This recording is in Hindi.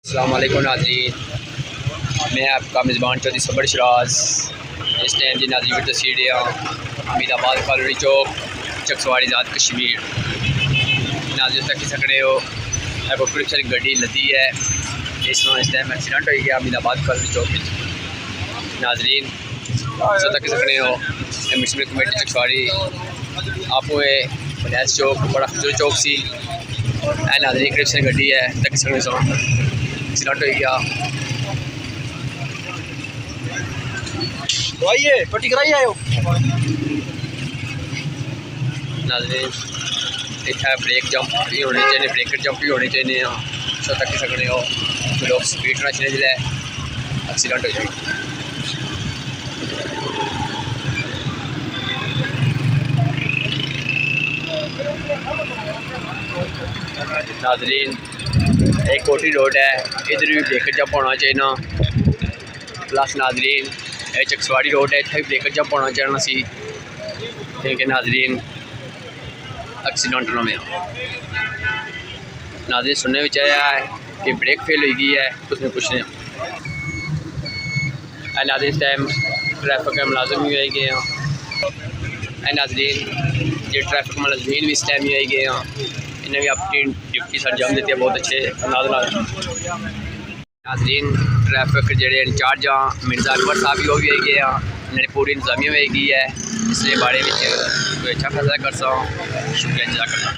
अस्सलाम वालेकुम नाज़रीन, मैं आपका मेज़बान चौधरी सबर शराज। इस टाइम जी नाज़रीन तस्वीर हमीद आबाद कॉलोनी चौक चकसवारी ज़ात कश्मीर नाज़रीन तक सकते हो। पुलिस वाली गड्डी लदी है, इस टाइम एक्सीडेंट हो गया हमीद आबाद कॉलोनी चौक नाज़रीन तक सकते हो। म्यूनसिपल कमेटी चकसवारी आपको बनैस चौक बड़ा खूबसूरत चौक सी नाज़रीन पुलिस वाली गड्डी है तक सकते एक्सीडेंट हो गया। आइए पट्टी कराइए आयो नाज़रीन इतना ब्रेक जंप भी होने चाहिए, ब्रेकर जंप भी होने चाहिए सो तक सकते हो। लोग स्पीड होना चाहिए जिसले एक्सीडेंट हो जाए। नाज़रीन एक कोठी रोड है, इधर भी ब्रेकर जंप होना चाहिए ना। प्लस नाज़रीन ये चकसवारी रोड है, इतना भी ब्रेकर जंप होना चाहिए सी क्योंकि नाज़रीन एक्सीडेंट ना में नाज़रीन सुनने में आया है कि ब्रेक फेल हो गई है, उसमें कुछ नहीं नाज़रीन इस टाइम ट्रैफिक के मुलाजिम भी आई गए हैं। नाज़रीन ये ट्रैफिक मुलाजिमीन भी इस टाइम ही आई गए हैं, इन्हें भी अपनी ड्यूटी सर अंजाम देते हैं बहुत अच्छे अंदाज। नाज़रीन ट्रैफिक जोड़े इंचार्ज हाँ मिर्जा अकबर साहब भी वो भी आई गए हैं, इन्होंने पूरी इंतजामिया आई गई है, इसलिए बारे में कोई अच्छा फैसला कर सकूँ। शुक्रिया जज़ाकल्लाह।